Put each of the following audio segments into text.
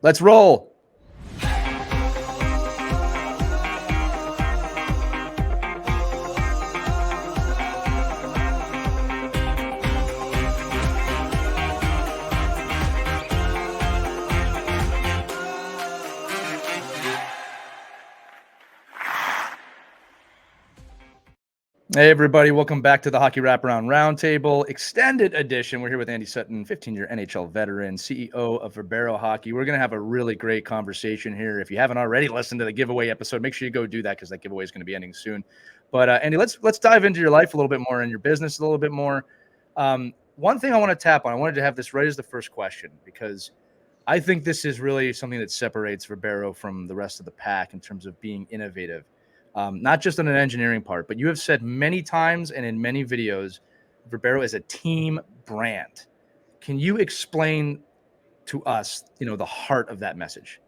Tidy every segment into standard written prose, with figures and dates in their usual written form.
Let's roll. Hey, everybody. Welcome back to the Hockey Wraparound Roundtable Extended Edition. We're here with Andy Sutton, 15-year NHL veteran, CEO of Verbero Hockey. We're going to have a really great conversation here. If you haven't already listened to the giveaway episode, make sure you go do that because that giveaway is going to be ending soon. But, Andy, let's dive into your life a little bit more and your business a little bit more. One thing I want to tap on, I wanted to have this right as the first question because I think this is really something that separates Verbero from the rest of the pack in terms of being innovative. Not just on an engineering part, but you have said many times and in many videos, Verbero is a team brand. Can you explain to us, the heart of that message?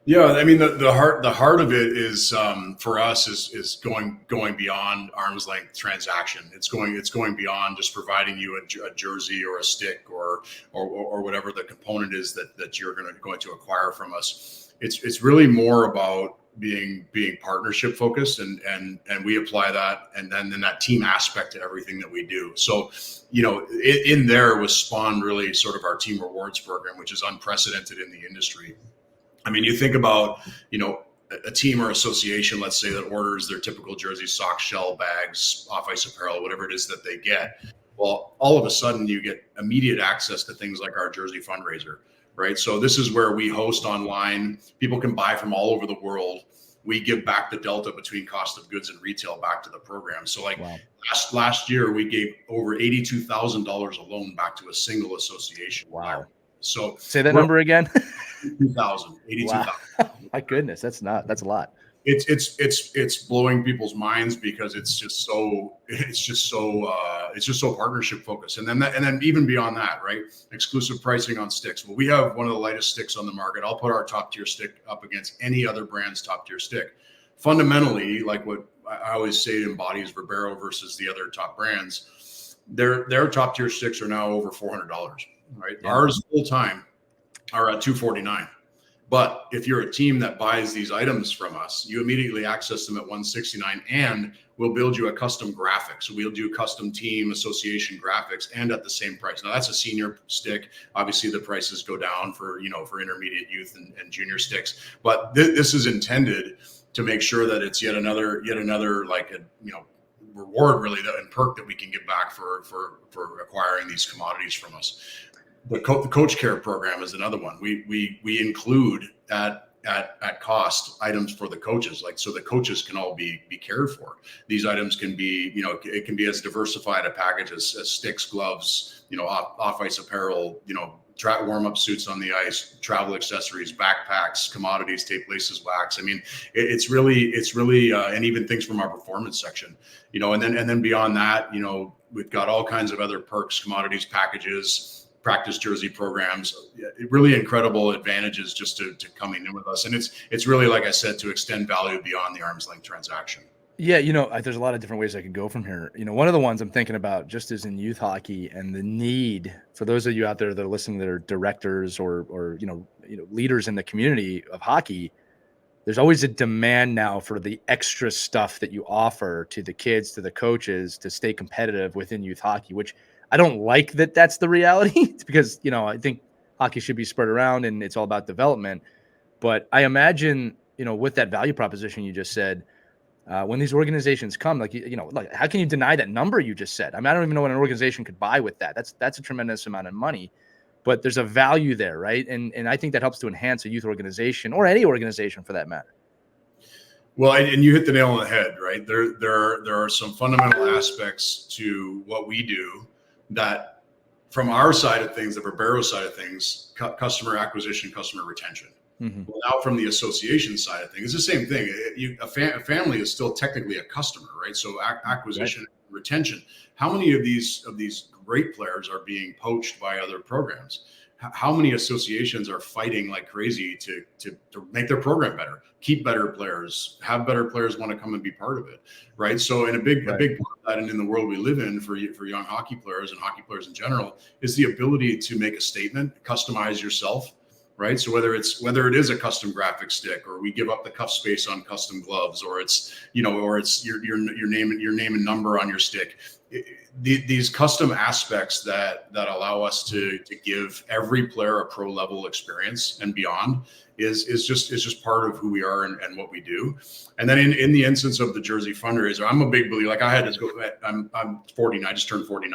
Yeah, I mean the heart of it is for us is going beyond arm's length transaction. It's going beyond just providing you a jersey or a stick or whatever the component is that you're going to acquire from us. It's really more about being partnership focused and we apply that and then that team aspect to everything that we do. So, in there was spawned really sort of our team rewards program, which is unprecedented in the industry. I mean, you think about, a team or association, let's say, that orders their typical jersey, socks, shell, bags, off-ice apparel, whatever it is that they get. Well, all of a sudden you get immediate access to things like our jersey fundraiser, right? So this is where we host online. People can buy from all over the world. We give back the delta between cost of goods and retail back to the program. So wow. last year, we gave over $82,000 alone back to a single association. Wow. So say that number again. 82,000. Wow. My goodness, that's a lot. It's blowing people's minds because it's just so partnership focused. And then even beyond that, right? Exclusive pricing on sticks. Well, we have one of the lightest sticks on the market. I'll put our top tier stick up against any other brand's top tier stick. Fundamentally, like what I always say embodies Verbero versus the other top brands, their top tier sticks are now over $400. Right. Yeah. Ours full time are at $249. But if you're a team that buys these items from us, you immediately access them at $169 and we'll build you a custom graphic. So we'll do custom team association graphics and at the same price. Now that's a senior stick. Obviously the prices go down for intermediate youth and junior sticks, but this is intended to make sure that it's yet another like reward really and perk that we can give back for acquiring these commodities from us. The coach care program is another one. We include at cost items for the coaches, like so the coaches can all be cared for. These items can be, it can be as diversified a package as sticks, gloves, off ice apparel, warm up suits on the ice, travel accessories, backpacks, commodities, tape, laces, wax. I mean, it's really, and even things from our performance section, and then beyond that, we've got all kinds of other perks, commodities, packages, practice jersey programs, really incredible advantages just to coming in with us. And it's really, like I said, to extend value beyond the arm's length transaction. Yeah. There's a lot of different ways I could go from here. One of the ones I'm thinking about just is in youth hockey and the need for those of you out there that are listening that are directors or leaders in the community of hockey. There's always a demand now for the extra stuff that you offer to the kids, to the coaches to stay competitive within youth hockey, which I don't like that's the reality. It's because, I think hockey should be spread around and it's all about development. But I imagine, with that value proposition you just said, when these organizations come, like how can you deny that number you just said? I mean, I don't even know what an organization could buy with that. That's a tremendous amount of money, but there's a value there, right? And I think that helps to enhance a youth organization or any organization for that matter. Well, and you hit the nail on the head, right? There are some fundamental aspects to what we do that from our side of things, the Verbero side of things, customer acquisition, customer retention. Mm-hmm. Well, now from the association side of things, it's the same thing. A family is still technically a customer, right? So acquisition, right. Retention. How many of these great players are being poached by other programs? How many associations are fighting like crazy to make their program better, keep better players, have better players want to come and be part of it, right? So, a big part of that, and in the world we live in for young hockey players and hockey players in general, is the ability to make a statement, customize yourself, right? So whether it is a custom graphic stick, or we give up the cuff space on custom gloves, or it's your name and number on your stick, these custom aspects that allow us to give every player a pro level experience and beyond is just part of who we are and what we do. And then in the instance of the jersey fundraiser, I'm a big believer. Like, I had to go. I'm 49. I just turned 49.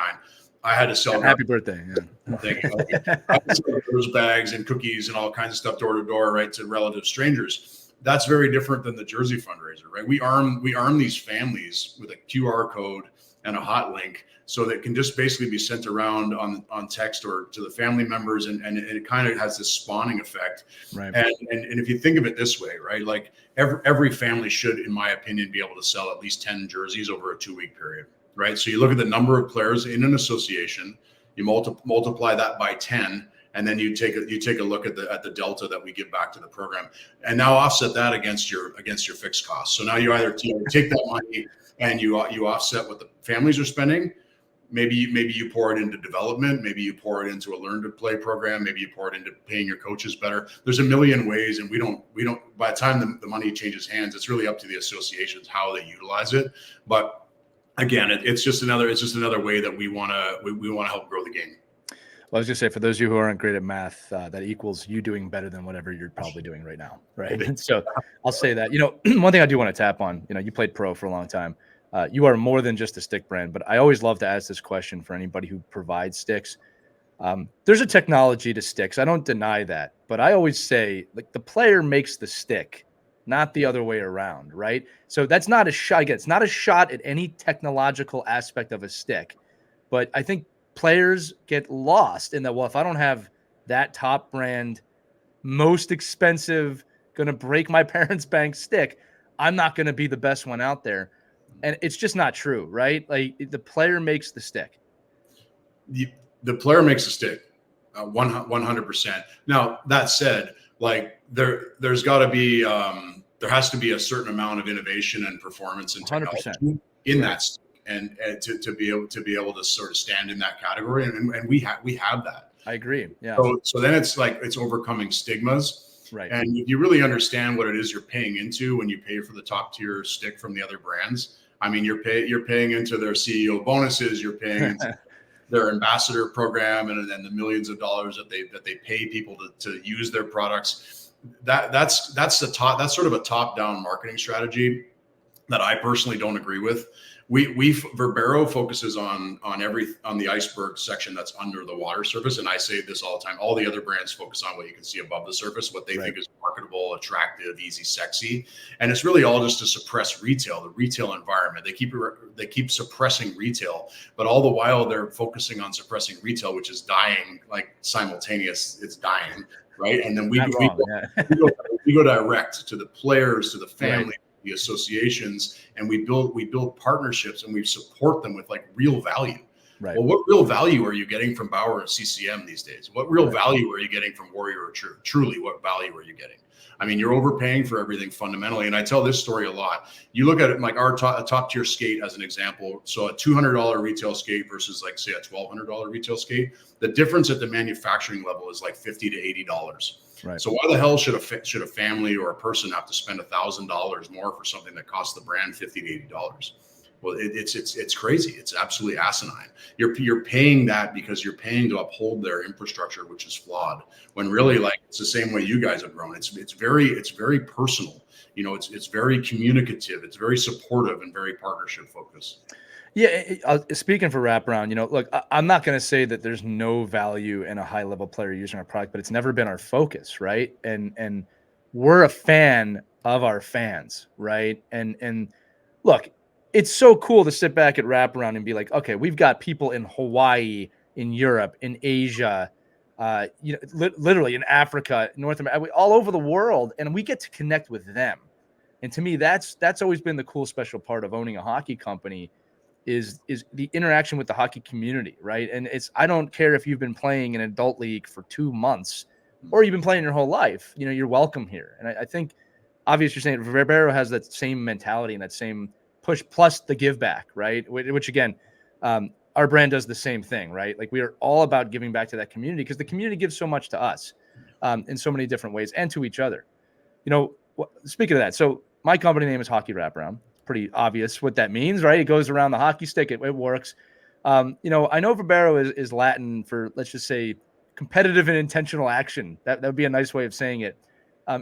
I had to sell. Happy birthday! Yeah. Thank you. I had to sell those bags and cookies and all kinds of stuff door to door, right, to relative strangers. That's very different than the jersey fundraiser, right? We arm these families with a QR code and a hot link, so that can just basically be sent around on text or to the family members, and it kind of has this spawning effect. Right. And if you think of it this way, right, like every family should, in my opinion, be able to sell at least 10 jerseys over a 2-week period, right? So you look at the number of players in an association, you multiply that by 10, and then you take a look at the delta that we give back to the program, and now offset that against your fixed costs. So now you either take that money and you offset what the families are spending. Maybe you pour it into development. Maybe you pour it into a learn to play program. Maybe you pour it into paying your coaches better. There's a million ways, and we don't. By the time the money changes hands, it's really up to the associations how they utilize it. But again, it's just another way that we want to help grow the game. Well, I was just say, for those of you who aren't great at math, that equals you doing better than whatever you're probably doing right now, right? So I'll say that. One thing I do want to tap on. You played pro for a long time. You are more than just a stick brand, but I always love to ask this question for anybody who provides sticks. There's a technology to sticks. I don't deny that, but I always say, like, the player makes the stick, not the other way around, right? So that's not a shot. Again, it's not a shot at any technological aspect of a stick, but I think players get lost in that. Well, if I don't have that top brand, most expensive, going to break my parents' bank stick, I'm not going to be the best one out there. And it's just not true, right? Like, the player makes the stick. The player makes the stick, 100%. Now, that said, like, there's got to be there has to be a certain amount of innovation and performance and technology 100%. in that stick, and to be able to sort of stand in that category, and we have that. I agree. Yeah. So then it's like it's overcoming stigmas. Right. And if you really understand what it is you're paying into when you pay for the top tier stick from the other brands, I mean, you're paying into their CEO bonuses, you're paying into their ambassador program, and then the millions of dollars that they pay people to use their products. That's sort of a top-down marketing strategy that I personally don't agree with. Verbero focuses on the iceberg section that's under the water surface, and I say this all the time. All the other brands focus on what you can see above the surface, what they think is marketable, attractive, easy, sexy, and it's really all just to suppress retail, the retail environment. They keep suppressing retail, but all the while they're focusing on suppressing retail, which is dying, like, simultaneous. It's dying, right? And then we go direct to the players, to the family. Right. The associations, and we build partnerships, and we support them with, like, real value. Right. Well, what real value are you getting from Bauer and CCM these days? What real value are you getting from Warrior or Truly? What value are you getting? I mean, you're overpaying for everything fundamentally. And I tell this story a lot. You look at it like a top tier skate as an example. So a $200 retail skate versus, like, say, a $1,200 retail skate. The difference at the manufacturing level is like $50 to $80. Right. So why the hell should a family or a person have to spend $1,000 more for something that costs the brand $50 to $80? Well, it's crazy. It's absolutely asinine. You're paying that because you're paying to uphold their infrastructure, which is flawed. When really, like, it's the same way you guys have grown. It's very personal. It's very communicative. It's very supportive and very partnership focused. Yeah, speaking for Wraparound, look, I'm not going to say that there's no value in a high-level player using our product, but it's never been our focus, right? And we're a fan of our fans, right? And look, it's so cool to sit back at Wraparound and be like, okay, we've got people in Hawaii, in Europe, in Asia, literally in Africa, North America, all over the world, and we get to connect with them. And to me, that's always been the cool, special part of owning a hockey company. Is the interaction with the hockey community, right? And I don't care if you've been playing in an adult league for 2 months or you've been playing your whole life, you're welcome here. And I think, obviously, you're saying Verbero has that same mentality and that same push, plus the give back, right? Which again, our brand does the same thing, right? Like, we are all about giving back to that community because the community gives so much to us. in so many different ways and to each other. Speaking of that, so my company name is Hockey Wraparound. Pretty obvious what that means, right? It goes around the hockey stick. It works. I know Verbero is Latin for, let's just say, competitive and intentional action. That would be a nice way of saying it.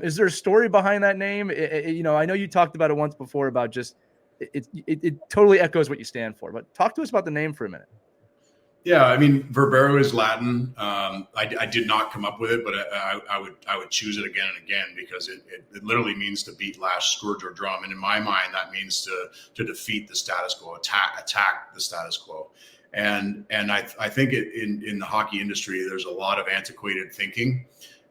Is there a story behind that name? I know you talked about it once before about just it totally echoes what you stand for. But talk to us about the name for a minute. Yeah, I mean, Verbero is Latin. I did not come up with it, but I would choose it again and again because it literally means to beat, lash, scourge, or drum. And in my mind, that means to defeat the status quo, attack the status quo. And I think in the hockey industry, there's a lot of antiquated thinking.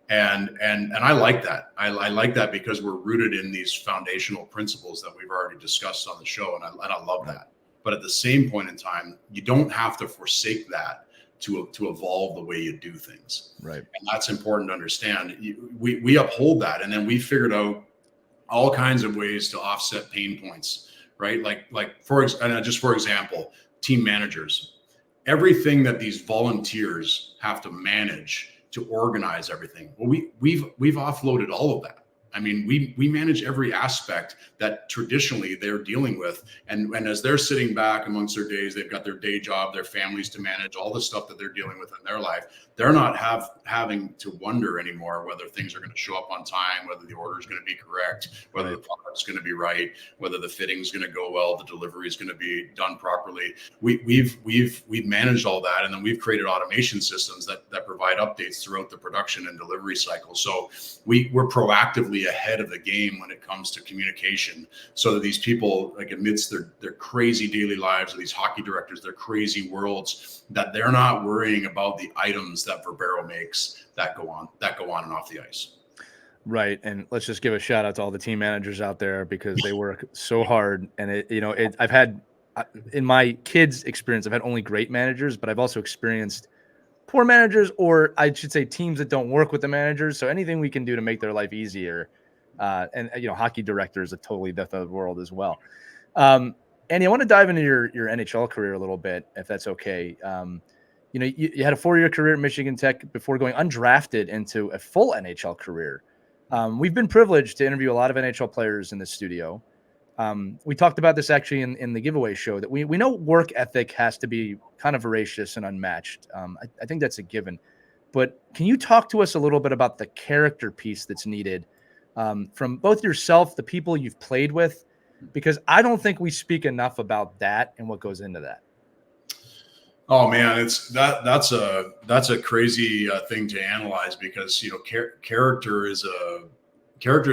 And I like that. I like that because we're rooted in these foundational principles that we've already discussed on the show. And I love that. But at the same point in time, you don't have to forsake that to evolve the way you do things. Right. And that's important to understand. We uphold that. And then we figured out all kinds of ways to offset pain points, right? For example, team managers, everything that these volunteers have to manage to organize everything. Well, we've offloaded all of that. I mean, we manage every aspect that traditionally they're dealing with. And as they're sitting back amongst their days, they've got their day job, their families to manage, all the stuff that they're dealing with in their life. They're not having to wonder anymore whether things are going to show up on time, whether the order is going to be correct, whether the product's going to be right, whether the fitting's going to go well, the delivery is going to be done properly. We've managed all that, and then we've created automation systems that provide updates throughout the production and delivery cycle. So we're proactively ahead of the game when it comes to communication, so that these people, like amidst their crazy daily lives, or these hockey directors, their crazy worlds, that they're not worrying about the items that Verbero makes that go on and off the ice. Right. And let's just give a shout out to all the team managers out there because they work so hard. And I've had, in my kids' experience, I've had only great managers, but I've also experienced poor managers, or I should say teams that don't work with the managers. So anything we can do to make their life easier. And hockey directors are totally the other world as well. Andy, I want to dive into your NHL career a little bit, if that's okay. You had a 4-year career at Michigan Tech before going undrafted into a full NHL career. We've been privileged to interview a lot of NHL players in the studio. We talked about this actually in the giveaway show, that we know work ethic has to be kind of voracious and unmatched. I think that's a given. But can you talk to us a little bit about the character piece that's needed from both yourself, the people you've played with? Because I don't think we speak enough about that and what goes into that. Oh man, that's a crazy thing to analyze, because character is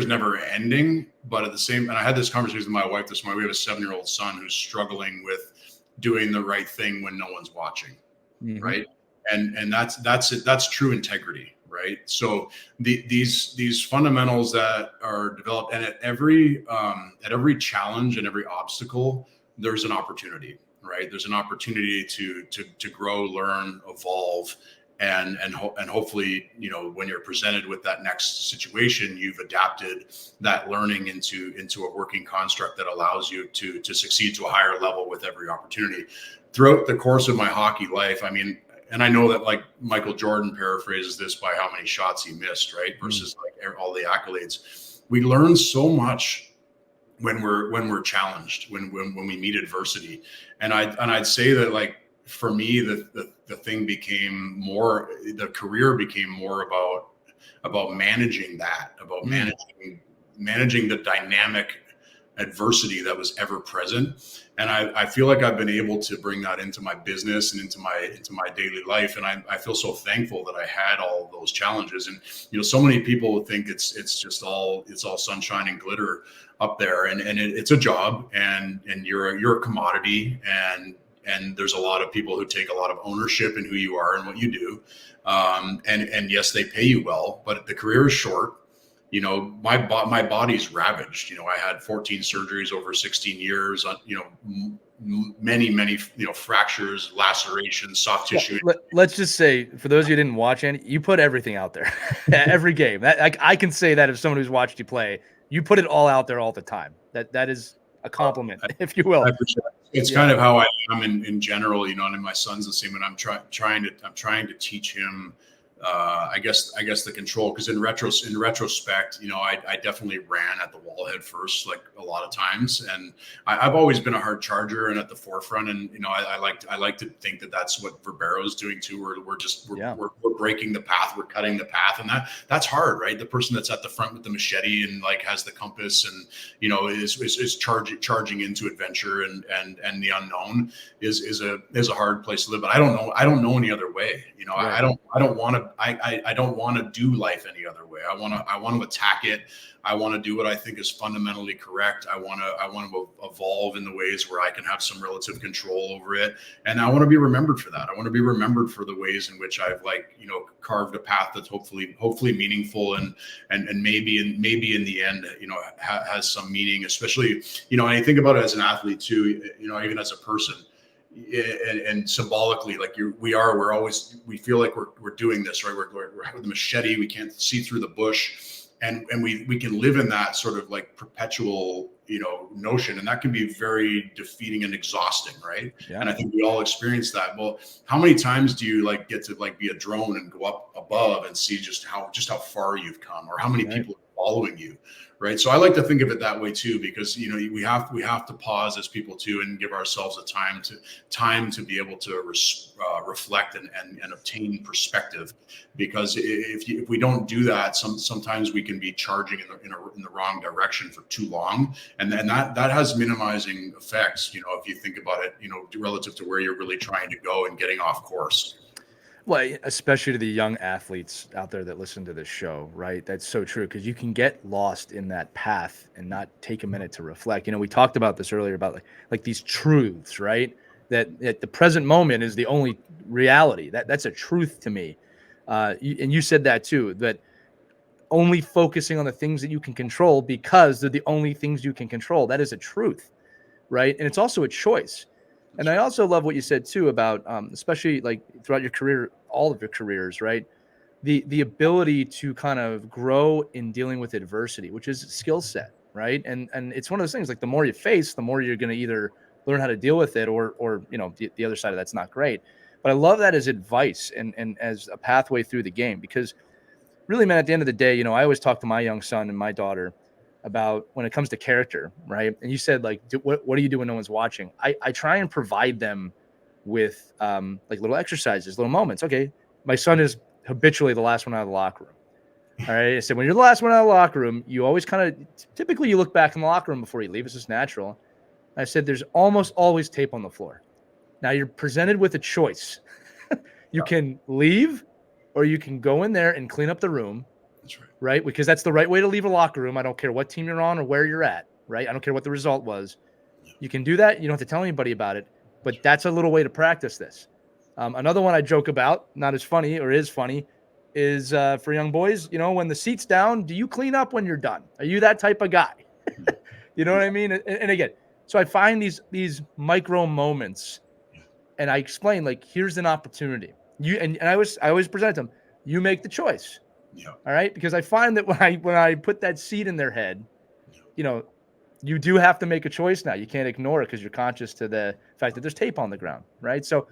never ending. But at the same, and I had this conversation with my wife this morning. We have a 7-year-old son who's struggling with doing the right thing when no one's watching, right? And that's true integrity, right? So these fundamentals that are developed, and at every challenge and every obstacle, there's an opportunity. Right. There's an opportunity to grow, learn, evolve, and hopefully, when you're presented with that next situation, you've adapted that learning into a working construct that allows you to succeed to a higher level with every opportunity. Throughout the course of my hockey life, I mean, and I know that like Michael Jordan paraphrases this by how many shots he missed, right? Versus like all the accolades. We learn so much when we're challenged, when we meet adversity. And I'd say that, like, for me, the thing became more, the career became more about managing that, about managing the dynamic adversity that was ever present. And I feel like I've been able to bring that into my business and into my daily life. And I feel so thankful that I had all of those challenges. And, so many people would think it's all sunshine and glitter up there. And it's a job, and you're a commodity, and there's a lot of people who take a lot of ownership in who you are and what you do. And yes, they pay you well, but the career is short. My body's ravaged. I had 14 surgeries over 16 years, many, fractures, lacerations, soft tissue. Let's just say, for those of you who didn't watch, Andy, you put everything out there. Every game. I can say that, if someone who's watched you play, you put it all out there all the time. That is a compliment, if you will. It's kind of how I am in general, and my son's the same. And I'm trying to teach him I guess the control, because in retrospect, I definitely ran at the wallhead first, like a lot of times, and I've always been a hard charger and at the forefront, and I like to think that that's what Verbero is doing too. We're breaking the path, we're cutting the path, and that's hard, right? The person that's at the front with the machete and like has the compass and is charging into adventure and the unknown is a hard place to live. But I don't know any other way. Right. I don't want to do life any other way. I want to attack it. I want to do what I think is fundamentally correct. I want to evolve in the ways where I can have some relative control over it. And I want to be remembered for that. I want to be remembered for the ways in which I've carved a path that's hopefully meaningful and maybe in the end, has some meaning, especially, and I think about it as an athlete too, even as a person. And symbolically, like we feel like we're doing this, right? We're with the machete, we can't see through the bush, and we can live in that sort of like perpetual notion, and that can be very defeating and exhausting, right? Yeah. And I think we all experience that. Well, how many times do you get to be a drone and go up above and see just how far you've come, or how many people are following you, right? So I like to think of it that way too, because we have to pause as people too and give ourselves a time to be able to reflect and obtain perspective, because if we don't do that, sometimes we can be charging in the wrong direction for too long, and that has minimizing effects, if you think about it, relative to where you're really trying to go and getting off course. Well, especially to the young athletes out there that listen to this show, right? That's so true, because you can get lost in that path and not take a minute to reflect. We talked about this earlier about like these truths, right? That at the present moment is the only reality. That's a truth to me. And you said that too, that only focusing on the things that you can control because they're the only things you can control. That is a truth, right? And it's also a choice. And I also love what you said too about, especially like throughout your career, all of your careers, right? The ability to kind of grow in dealing with adversity, which is a skill set, right? And it's one of those things, like the more you face, the more you're going to either learn how to deal with it or the other side of that's not great. But I love that as advice and as a pathway through the game, because really, man, at the end of the day, I always talk to my young son and my daughter about when it comes to character, right? And you said, like, what do you do when no one's watching? I try and provide them with like little exercises, little moments. Okay, my son is habitually the last one out of the locker room. All right, I said, when you're the last one out of the locker room, you always typically you look back in the locker room before you leave. It's just natural. I said, there's almost always tape on the floor. Now you're presented with a choice. You can leave, or you can go in there and clean up the room. That's right. Right? Because that's the right way to leave a locker room. I don't care what team you're on or where you're at, right? I don't care what the result was. You can do that. You don't have to tell anybody about it, but that's a little way to practice this. Another one I joke about, not as funny or is funny, is for young boys, when the seat's down, do you clean up when you're done? Are you that type of guy? You know what I mean? And again, so I find these micro moments, and I explain, like, here's an opportunity. I always present them. You make the choice. Yeah. All right. Because I find that when I put that seed in their head, you do have to make a choice now. You can't ignore it because you're conscious to the fact that there's tape on the ground. Right. So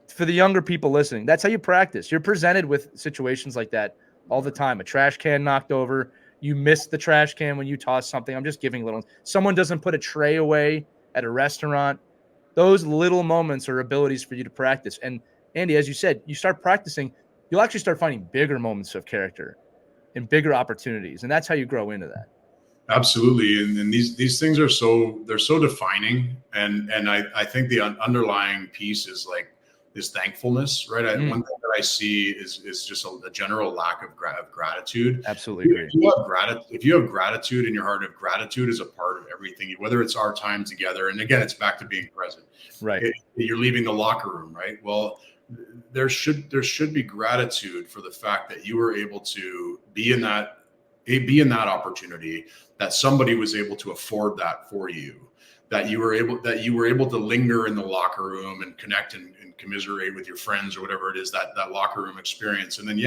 for the younger people listening, that's how you practice. You're presented with situations like that all the time. A trash can knocked over. You missed the trash can when you toss something. I'm just giving someone doesn't put a tray away at a restaurant. Those little moments are abilities for you to practice. And Andy, as you said, you start practicing, you'll actually start finding bigger moments of character and bigger opportunities. And that's how you grow into that. Absolutely. And these things are they're so defining. And I think the underlying piece is like this thankfulness, right? One thing that I see is just a general lack of gratitude. Absolutely agree. If you have gratitude in your heart, if gratitude is a part of everything, whether it's our time together, and again, it's back to being present. Right. You're leaving the locker room, right? Well, there should be gratitude for the fact that you were able to be in that opportunity, that somebody was able to afford that for you, that you were able to linger in the locker room and connect and commiserate with your friends or whatever it is, that locker room experience. And then,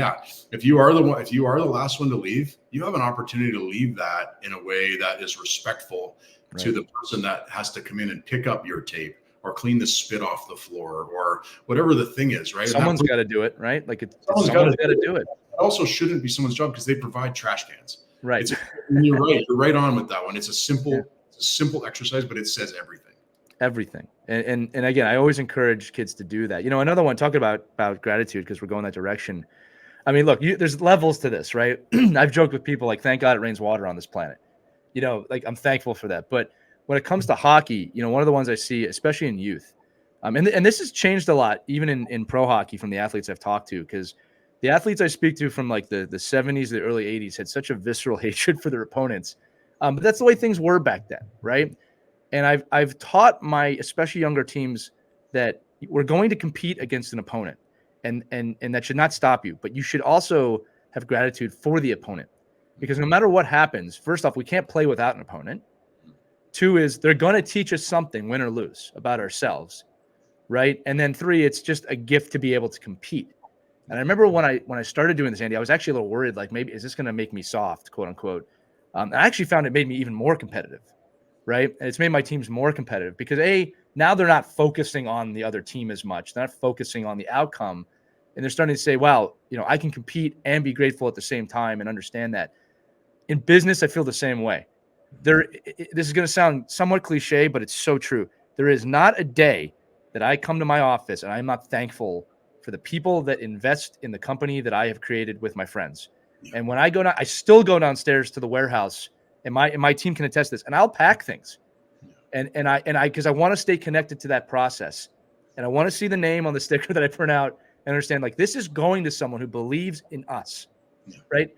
if you are the last one to leave, you have an opportunity to leave that in a way that is respectful to the person that has to come in and pick up your tape or clean the spit off the floor, or whatever the thing is, right? Someone's got to do it, right? Like Someone's someone's got to do it. It also shouldn't be someone's job because they provide trash cans. Right. You're right. You're right on with that one. It's a simple exercise, but it says everything. Everything. And again, I always encourage kids to do that. Another one, talking about gratitude, because we're going that direction. I mean, look, there's levels to this, right? I've joked with people like, thank God it rains water on this planet. Like I'm thankful for that. But when it comes to hockey, one of the ones I see, especially in youth, and this has changed a lot, even in pro hockey from the athletes I've talked to, because the athletes I speak to from like the 70s, the early 80s had such a visceral hatred for their opponents. But that's the way things were back then, right? And I've taught my especially younger teams that we're going to compete against an opponent, and that should not stop you. But you should also have gratitude for the opponent, because no matter what happens, first off, we can't play without an opponent. Two is they're going to teach us something, win or lose, about ourselves, right? And then three, it's just a gift to be able to compete. And I remember when I started doing this, Andy, I was actually a little worried, like, maybe is this going to make me soft, quote unquote. I actually found it made me even more competitive, right? And it's made my teams more competitive because now they're not focusing on the other team as much. They're not focusing on the outcome. And they're starting to say, wow, I can compete and be grateful at the same time and understand that. In business, I feel the same way. This is going to sound somewhat cliche, but it's so true. There is not a day that I come to my office and I'm not thankful for the people that invest in the company that I have created with my friends. And when I go down, I still go downstairs to the warehouse, and my team can attest this, and I'll pack things. And I because I want to stay connected to that process, and I want to see the name on the sticker that I print out and understand, like, this is going to someone who believes in us, right?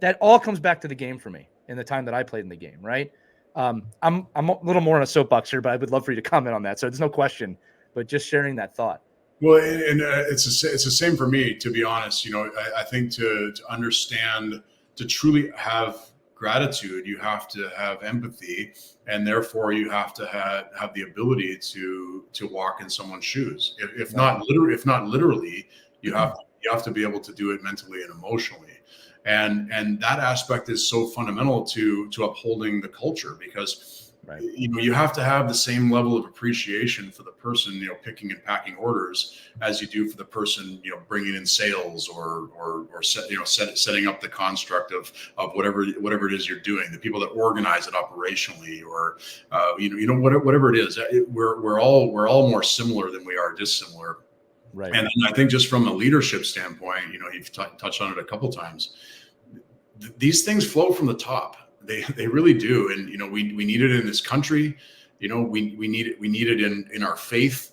That all comes back to the game for me in the time that I played in the game, right? I'm a little more on a soapbox here, but I would love for you to comment on that. So there's no question, but just sharing that thought. Well, and it's the same for me, to be honest. I think to understand, to truly have gratitude, you have to have empathy, and therefore you have to have the ability to walk in someone's shoes. If not literally, you have to be able to do it mentally and emotionally. And that aspect is so fundamental to upholding the culture, because you have to have the same level of appreciation for the person picking and packing orders as you do for the person bringing in sales or setting up the construct of whatever it is you're doing, the people that organize it operationally, or whatever it is. We're all more similar than we are dissimilar. Right. And I think just from a leadership standpoint, you've touched on it a couple times. These things flow from the top. They really do. And, we need it in this country. We need it in our faith,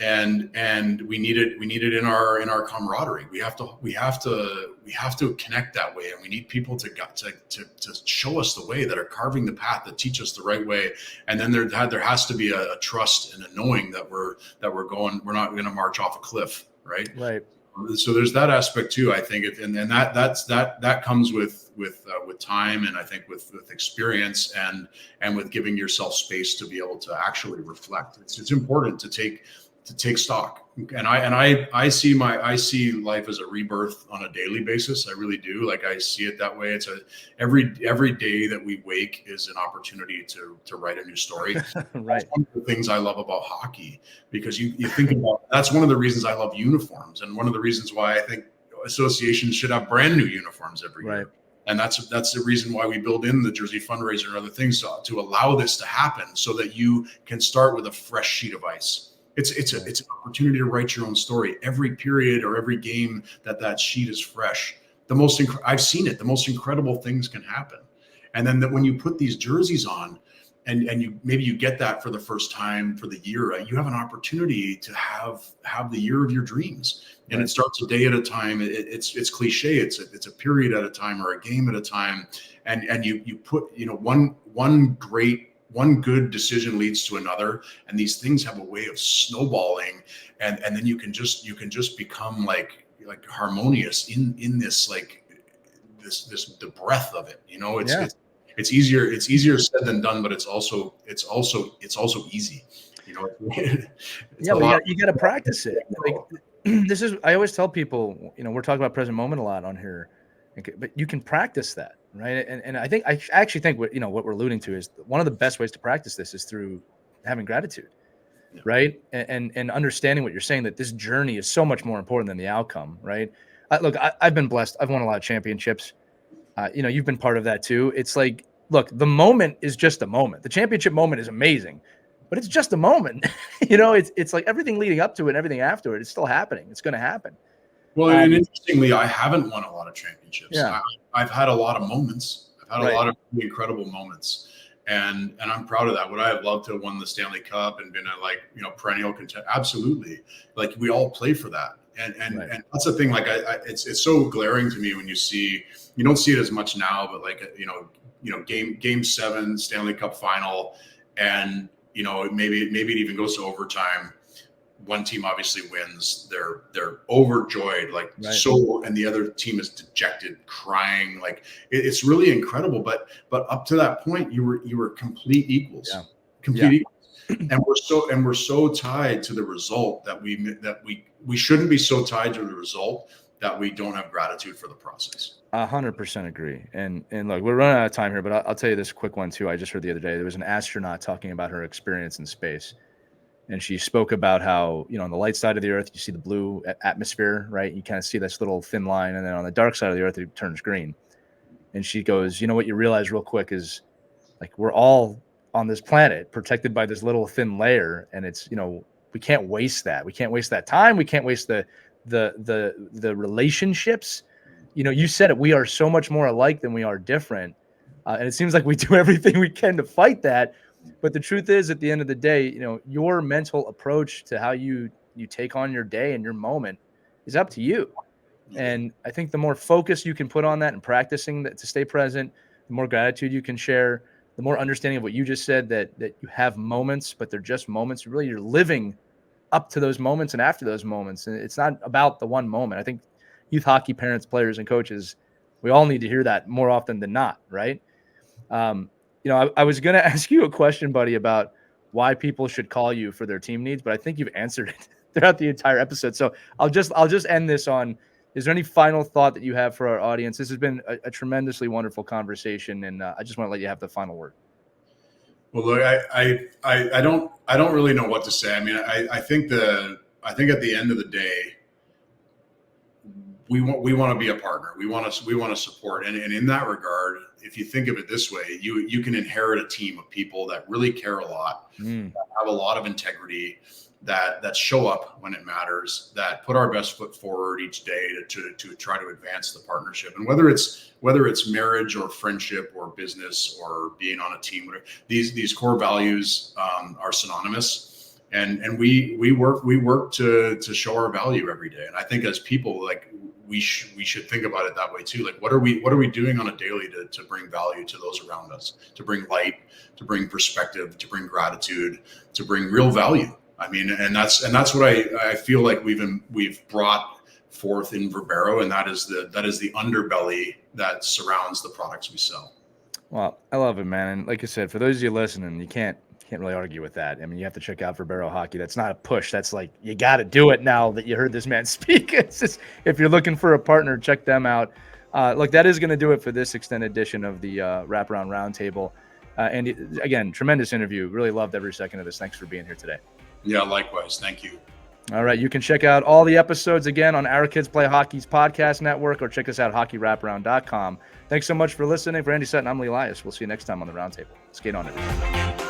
and we need it in our camaraderie. We have to connect that way. And we need people to show us the way, that are carving the path, that teach us the right way. And then there has to be a trust and a knowing that we're not going to march off a cliff. Right. Right. So there's that aspect too, I think, and that comes with time, and I think with experience, and with giving yourself space to be able to actually reflect. It's important to take stock, and I see life as a rebirth on a daily basis. I really do. Like, I see it that way. It's every day that we wake is an opportunity to write a new story. Right. That's one of the things I love about hockey, because you think about, that's one of the reasons I love uniforms, and one of the reasons why I think associations should have brand new uniforms every year. And that's the reason why we build in the jersey fundraiser and other things to allow this to happen, so that you can start with a fresh sheet of ice. It's an opportunity to write your own story. Every period or every game that sheet is fresh. I've seen it. The most incredible things can happen. And then when you put these jerseys on, and you get that for the first time for the year, right? You have an opportunity to have the year of your dreams. And it starts a day at a time. It's cliche. It's a period at a time, or a game at a time. And you put one good decision leads to another, and these things have a way of snowballing, and then you can just become like harmonious in this, like this the breadth of it. It's easier said than done, but it's also easy. Well, you got to practice it. I always tell people, we're talking about present moment a lot on here, but you can practice that, right? And I actually think what we're alluding to is one of the best ways to practice this is through having gratitude. right? And understanding what you're saying, that this journey is so much more important than the outcome, right? I've been blessed. I've won a lot of championships. You've been part of that too. It's like, look, the moment is just a moment. The championship moment is amazing, but it's just a moment. It's like everything leading up to it and everything after it, it's still happening. It's going to happen. Well, and interestingly, I haven't won a lot of championships. Yeah. I've had a lot of moments. I've had Right. a lot of really incredible moments, and I'm proud of that. Would I have loved to have won the Stanley Cup and been a perennial contender? Absolutely. Like, we all play for that, and Right. and that's the thing. Like, it's so glaring to me when you don't see it as much now, but game 7 Stanley Cup final, and maybe it even goes to overtime. One team obviously wins. They're overjoyed, like, Right. So, and the other team is dejected, crying. Like, it's really incredible. But up to that point, you were complete equals. Yeah. Complete equals. And we're so tied to the result that we shouldn't be so tied to the result that we don't have gratitude for the process. 100% agree. And look, we're running out of time here, but I'll tell you this quick one too. I just heard the other day, there was an astronaut talking about her experience in space. And she spoke about how, on the light side of the earth, you see the blue atmosphere, right? You kind of see this little thin line. And then on the dark side of the earth, it turns green. And she goes, what you realize real quick is, like, we're all on this planet protected by this little thin layer. And it's, we can't waste that. We can't waste that time. We can't waste the relationships. You said it, we are so much more alike than we are different. And it seems like we do everything we can to fight that. But the truth is, at the end of the day, your mental approach to how you take on your day and your moment is up to you. And I think the more focus you can put on that and practicing that to stay present, the more gratitude you can share, the more understanding of what you just said, that you have moments, but they're just moments. Really, you're living up to those moments and after those moments. And it's not about the one moment. I think youth hockey parents, players, and coaches, we all need to hear that more often than not, right? I was going to ask you a question, buddy, about why people should call you for their team needs, but I think you've answered it throughout the entire episode. So I'll just end this on, is there any final thought that you have for our audience? This has been a tremendously wonderful conversation, and I just want to let you have the final word. Well, look, I don't really know what to say. I mean, I think at the end of the day, we want to be a partner. We want to support. And in that regard, if you think of it this way, you can inherit a team of people that really care a lot, that have a lot of integrity, that show up when it matters, that put our best foot forward each day to try to advance the partnership. And whether it's marriage or friendship or business or being on a team, whatever, these core values are synonymous. And we work to show our value every day. And I think as people, like, we should think about it that way too. Like, what are we doing on a daily to bring value to those around us, to bring light, to bring perspective, to bring gratitude, to bring real value. I mean, and that's what I feel like we've brought forth in Verbero, and that is the underbelly that surrounds the products we sell. Well, I love it, man. And like I said, for those of you listening, you can't really argue with that. I mean, you have to check out Verbero Hockey. That's not a push. That's like, you got to do it now that you heard this man speak. It's just, if you're looking for a partner, check them out. Look, that is going to do it for this extended edition of the Wraparound Roundtable. And again, tremendous interview. Really loved every second of this. Thanks for being here today. Yeah, likewise. Thank you. All right. You can check out all the episodes again on Our Kids Play Hockey's podcast network, or check us out at hockeywraparound.com. Thanks so much for listening. For Andy Sutton, I'm Lee Elias. We'll see you next time on the Roundtable. Skate on it.